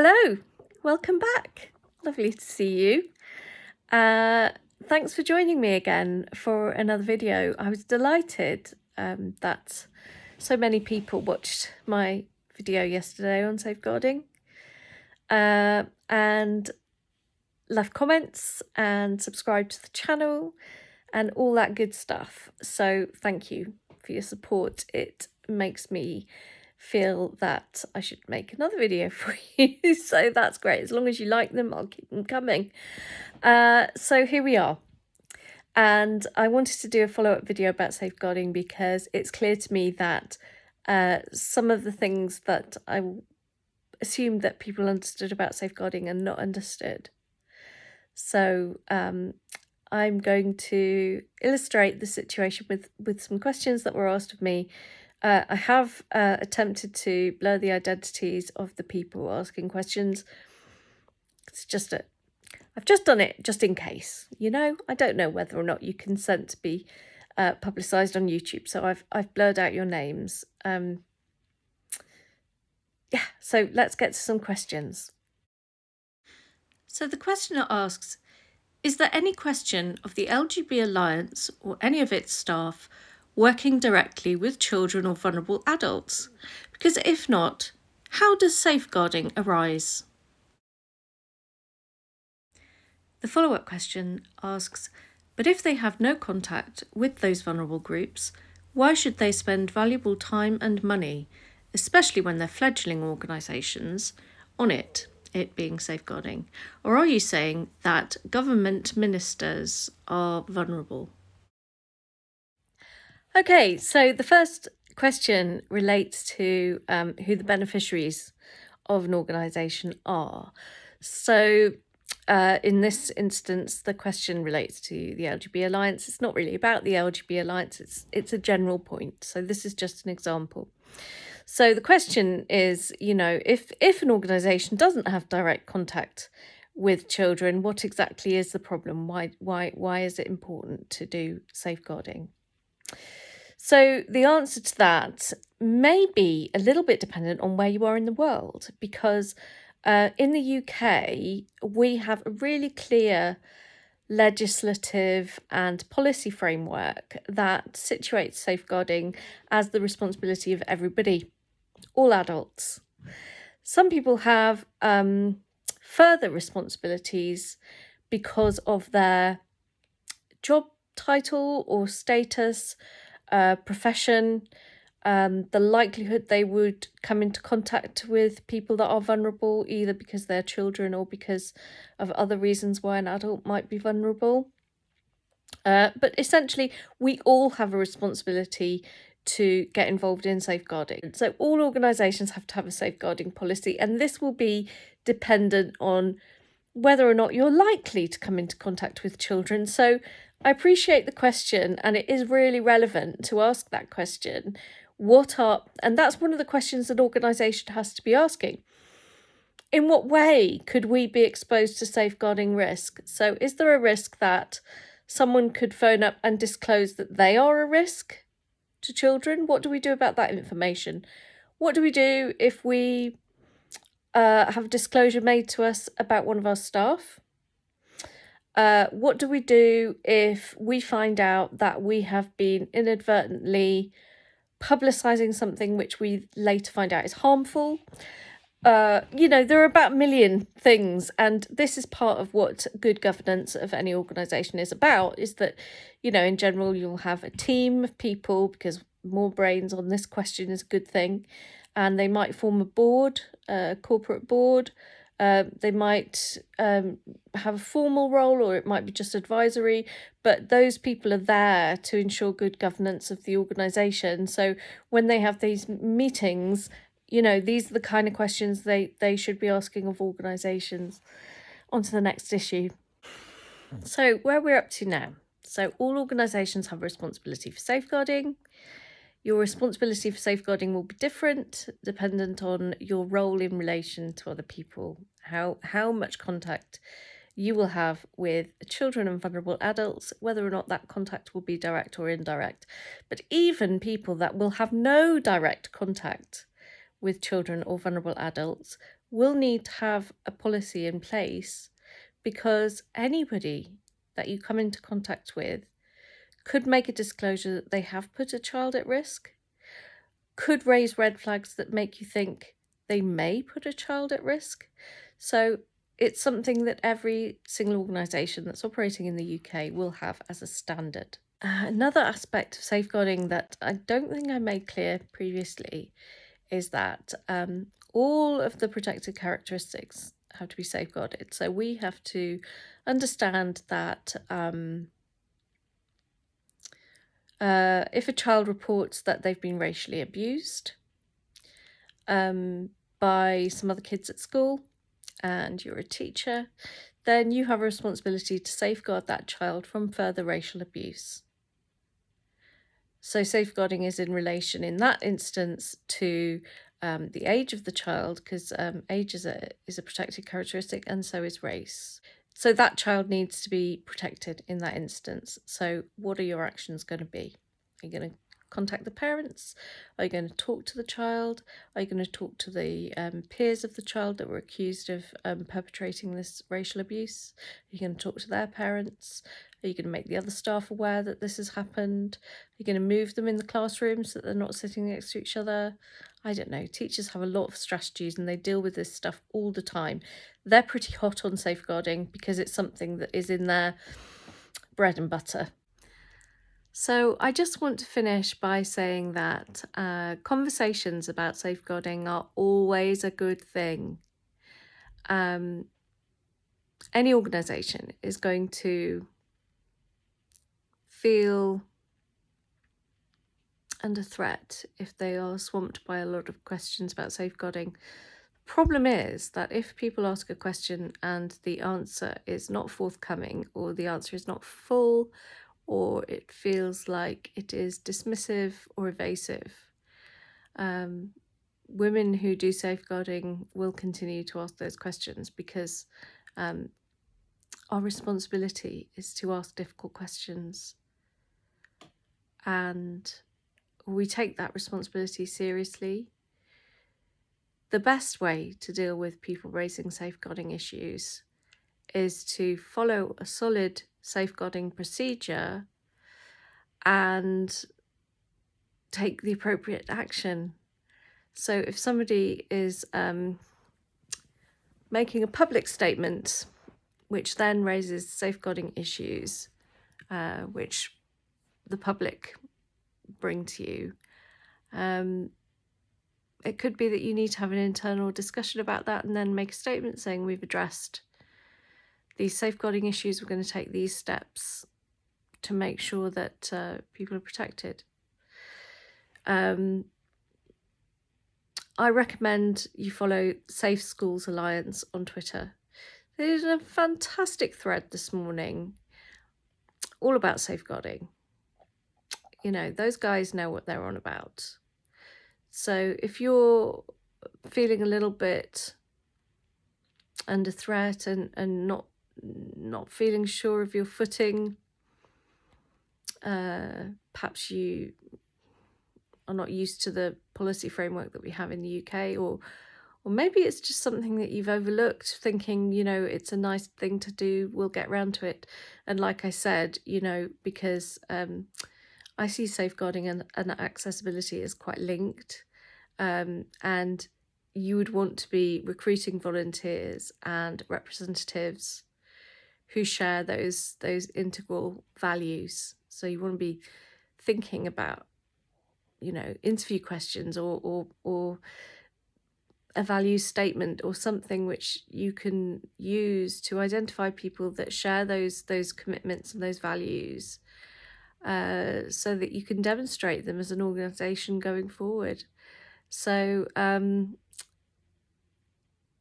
Hello, welcome back. Lovely to see you. Thanks for joining me again for another video. I was delighted that so many people watched my video yesterday on safeguarding and left comments and subscribed to the channel and all that good stuff. So thank you for your support. It makes me feel that I should make another video for you. So that's great. As long as you like them, I'll keep them coming. So here we are. And I wanted to do a follow-up video about safeguarding because it's clear to me that some of the things that I assumed that people understood about safeguarding are not understood. So I'm going to illustrate the situation with some questions that were asked of me. I have attempted to blur the identities of the people asking questions. It's just I've just done it just in case, you know. I don't know whether or not you consent to be publicised on YouTube, so I've blurred out your names. Yeah, so let's get to some questions. So the questioner asks, is there any question of the LGB Alliance or any of its staff working directly with children or vulnerable adults? Because if not, how does safeguarding arise? The follow-up question asks, but if they have no contact with those vulnerable groups, why should they spend valuable time and money, especially when they're fledgling organisations, on it being safeguarding? Or are you saying that government ministers are vulnerable? Okay, so the first question relates to who the beneficiaries of an organisation are. So in this instance, the question relates to the LGB Alliance. It's not really about the LGB Alliance, it's a general point. So this is just an example. So the question is, you know, if an organisation doesn't have direct contact with children, what exactly is the problem? Why is it important to do safeguarding? So the answer to that may be a little bit dependent on where you are in the world, because in the UK, we have a really clear legislative and policy framework that situates safeguarding as the responsibility of everybody, all adults. Some people have further responsibilities because of their job title or status, profession, the likelihood they would come into contact with people that are vulnerable, either because they're children or because of other reasons why an adult might be vulnerable. But essentially, we all have a responsibility to get involved in safeguarding. So all organisations have to have a safeguarding policy, and this will be dependent on whether or not you're likely to come into contact with children. So I appreciate the question, and it is really relevant to ask that question. And that's one of the questions an organisation has to be asking. In what way could we be exposed to safeguarding risk? So is there a risk that someone could phone up and disclose that they are a risk to children? What do we do about that information? What do we do if we have a disclosure made to us about one of our staff? What do we do if we find out that we have been inadvertently publicising something which we later find out is harmful? You know, there are about a million things, and this is part of what good governance of any organisation is about, is that, you know, in general, you'll have a team of people, because more brains on this question is a good thing, and they might form a board, a corporate board. They might have a formal role, or it might be just advisory, but those people are there to ensure good governance of the organisation. So when they have these meetings, you know, these are the kind of questions they should be asking of organisations. On to the next issue. So where we're up to now. So all organisations have a responsibility for safeguarding. Your responsibility for safeguarding will be different, dependent on your role in relation to other people, how much contact you will have with children and vulnerable adults, whether or not that contact will be direct or indirect. But even people that will have no direct contact with children or vulnerable adults will need to have a policy in place, because anybody that you come into contact with could make a disclosure that they have put a child at risk, could raise red flags that make you think they may put a child at risk. So it's something that every single organisation that's operating in the UK will have as a standard. Another aspect of safeguarding that I don't think I made clear previously is that all of the protected characteristics have to be safeguarded. So we have to understand that if a child reports that they've been racially abused by some other kids at school, and you're a teacher, then you have a responsibility to safeguard that child from further racial abuse. So safeguarding is in relation in that instance to the age of the child, because age is a protected characteristic, and so is race. So that child needs to be protected in that instance. So what are your actions going to be? Are you going to contact the parents? Are you going to talk to the child? Are you going to talk to the peers of the child that were accused of perpetrating this racial abuse? Are you going to talk to their parents? Are you going to make the other staff aware that this has happened? Are you going to move them in the classroom so that they're not sitting next to each other? I don't know. Teachers have a lot of strategies and they deal with this stuff all the time. They're pretty hot on safeguarding because it's something that is in their bread and butter. So I just want to finish by saying that conversations about safeguarding are always a good thing. Any organisation is going to feel under threat if they are swamped by a lot of questions about safeguarding. The problem is that if people ask a question and the answer is not forthcoming, or the answer is not full, or it feels like it is dismissive or evasive, women who do safeguarding will continue to ask those questions, because our responsibility is to ask difficult questions, and we take that responsibility seriously. The best way to deal with people raising safeguarding issues is to follow a solid safeguarding procedure and take the appropriate action. So if somebody is making a public statement which then raises safeguarding issues, which the public bring to you, it could be that you need to have an internal discussion about that and then make a statement saying we've addressed these safeguarding issues, we're going to take these steps to make sure that people are protected. I recommend you follow Safe Schools Alliance on Twitter. There's a fantastic thread this morning all about safeguarding. You know, those guys know what they're on about. So if you're feeling a little bit under threat and not feeling sure of your footing, perhaps you are not used to the policy framework that we have in the UK, or maybe it's just something that you've overlooked, thinking, you know, it's a nice thing to do, we'll get round to it. And like I said, you know, because I see safeguarding and accessibility as quite linked, and you would want to be recruiting volunteers and representatives who share those integral values. So you want to be thinking about, you know, interview questions or a value statement or something which you can use to identify people that share those commitments and those values, so that you can demonstrate them as an organisation going forward. So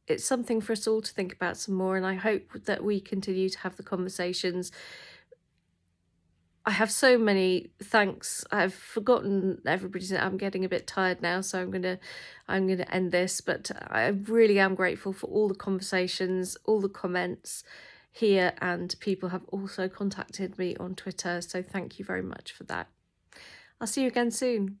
it's something for us all to think about some more, and I hope that we continue to have the conversations. I have so many thanks. I've forgotten everybody's. I'm getting a bit tired now, so I'm gonna end this. But I really am grateful for all the conversations, all the comments here, and people have also contacted me on Twitter. So thank you very much for that. I'll see you again soon.